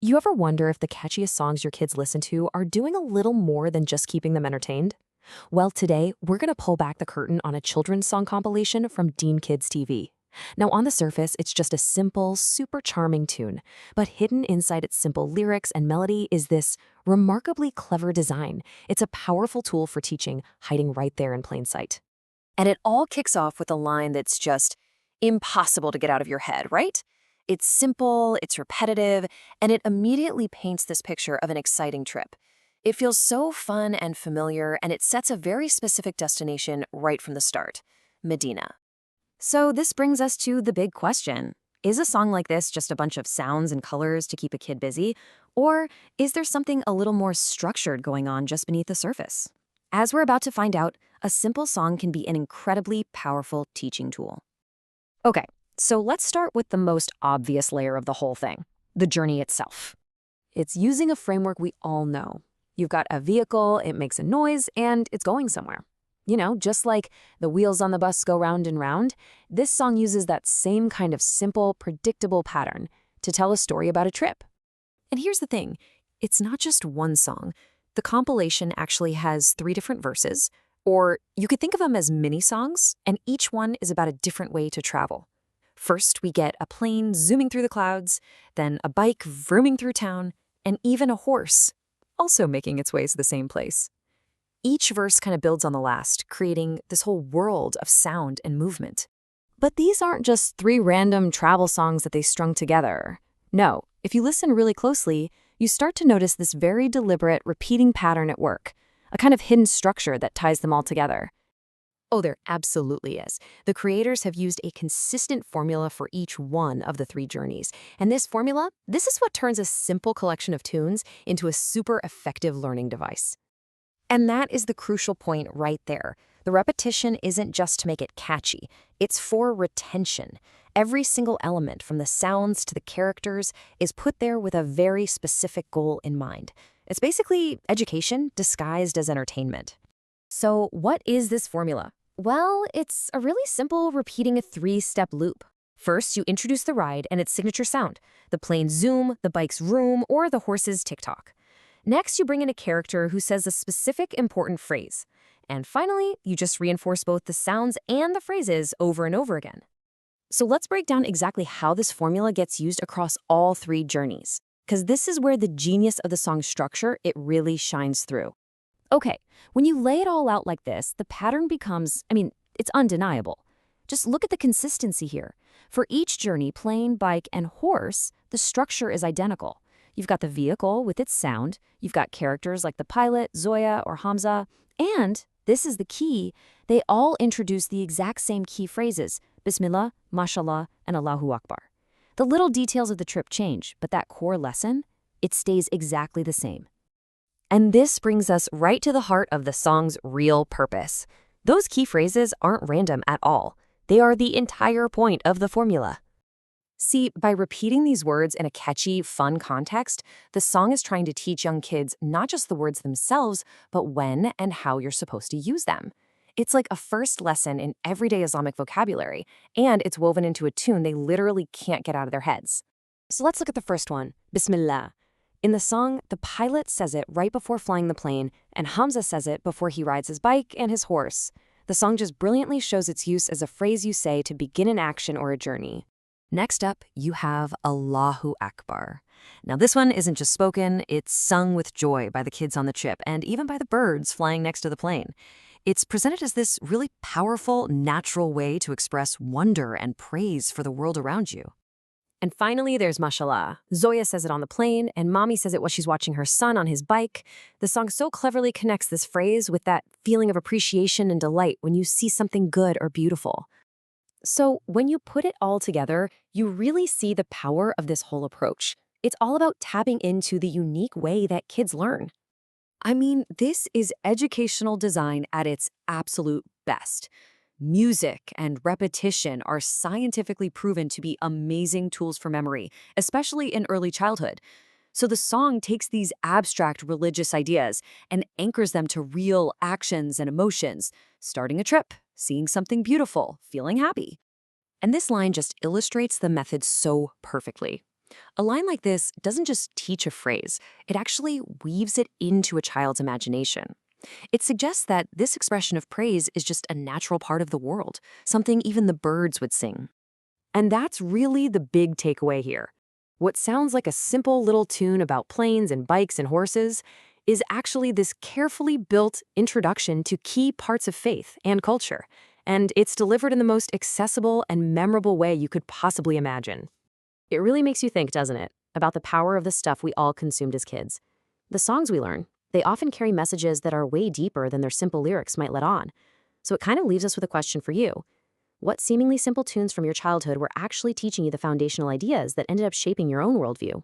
You ever wonder if the catchiest songs your kids listen to are doing a little more than just keeping them entertained? Well, today, we're going to pull back the curtain on a children's song compilation from Dean Kids TV. Now, on the surface, it's just a simple, super charming tune, but hidden inside its simple lyrics and melody is this remarkably clever design. It's a powerful tool for teaching, hiding right there in plain sight. And it all kicks off with a line that's just impossible to get out of your head, right? It's simple, it's repetitive, and it immediately paints this picture of an exciting trip. It feels so fun and familiar, and it sets a very specific destination right from the start: Medina. So this brings us to the big question. Is a song like this just a bunch of sounds and colors to keep a kid busy? Or is there something a little more structured going on just beneath the surface? As we're about to find out, a simple song can be an incredibly powerful teaching tool. Okay, so let's start with the most obvious layer of the whole thing, the journey itself. It's using a framework we all know. You've got a vehicle, it makes a noise, and it's going somewhere. You know, just like the wheels on the bus go round and round, this song uses that same kind of simple, predictable pattern to tell a story about a trip. And here's the thing, it's not just one song. The compilation actually has 3 different verses, or you could think of them as mini-songs, and each one is about a different way to travel. First, we get a plane zooming through the clouds, then a bike vrooming through town, and even a horse, also making its way to the same place. Each verse kind of builds on the last, creating this whole world of sound and movement. But these aren't just 3 random travel songs that they strung together. No, if you listen really closely, you start to notice this very deliberate, repeating pattern at work, a kind of hidden structure that ties them all together. Oh, there absolutely is. The creators have used a consistent formula for each one of the 3 journeys. And this formula, this is what turns a simple collection of tunes into a super effective learning device. And that is the crucial point right there. The repetition isn't just to make it catchy. It's for retention. Every single element, from the sounds to the characters, is put there with a very specific goal in mind. It's basically education disguised as entertainment. So what is this formula? Well, it's a really simple repeating a 3-step loop. First, you introduce the ride and its signature sound, the plane's zoom, the bike's vroom, or the horse's tick-tock. Next, you bring in a character who says a specific important phrase. And finally, you just reinforce both the sounds and the phrases over and over again. So let's break down exactly how this formula gets used across all 3 journeys, because this is where the genius of the song's structure, it really shines through. Okay, when you lay it all out like this, the pattern becomes, it's undeniable. Just look at the consistency here. For each journey, plane, bike, and horse, the structure is identical. You've got the vehicle with its sound, you've got characters like the pilot, Zoya, or Hamza, and, this is the key, they all introduce the exact same key phrases: Bismillah, Mashallah, and Allahu Akbar. The little details of the trip change, but that core lesson, it stays exactly the same. And this brings us right to the heart of the song's real purpose. Those key phrases aren't random at all. They are the entire point of the formula. See, by repeating these words in a catchy, fun context, the song is trying to teach young kids not just the words themselves, but when and how you're supposed to use them. It's like a first lesson in everyday Islamic vocabulary, and it's woven into a tune they literally can't get out of their heads. So let's look at the first one, Bismillah. In the song, the pilot says it right before flying the plane, and Hamza says it before he rides his bike and his horse. The song just brilliantly shows its use as a phrase you say to begin an action or a journey. Next up, you have Allahu Akbar. Now this one isn't just spoken, it's sung with joy by the kids on the trip and even by the birds flying next to the plane. It's presented as this really powerful, natural way to express wonder and praise for the world around you. And finally, there's Mashallah. Zoya says it on the plane, and Mommy says it while she's watching her son on his bike. The song so cleverly connects this phrase with that feeling of appreciation and delight when you see something good or beautiful. So when you put it all together, you really see the power of this whole approach. It's all about tapping into the unique way that kids learn. This is educational design at its absolute best. Music and repetition are scientifically proven to be amazing tools for memory, especially in early childhood. So the song takes these abstract religious ideas and anchors them to real actions and emotions, starting a trip, seeing something beautiful, feeling happy. And this line just illustrates the method so perfectly. A line like this doesn't just teach a phrase, it actually weaves it into a child's imagination. It suggests that this expression of praise is just a natural part of the world, something even the birds would sing. And that's really the big takeaway here. What sounds like a simple little tune about planes and bikes and horses is actually this carefully built introduction to key parts of faith and culture. And it's delivered in the most accessible and memorable way you could possibly imagine. It really makes you think, doesn't it, about the power of the stuff we all consumed as kids. The songs we learn, they often carry messages that are way deeper than their simple lyrics might let on. So it kind of leaves us with a question for you. What seemingly simple tunes from your childhood were actually teaching you the foundational ideas that ended up shaping your own worldview?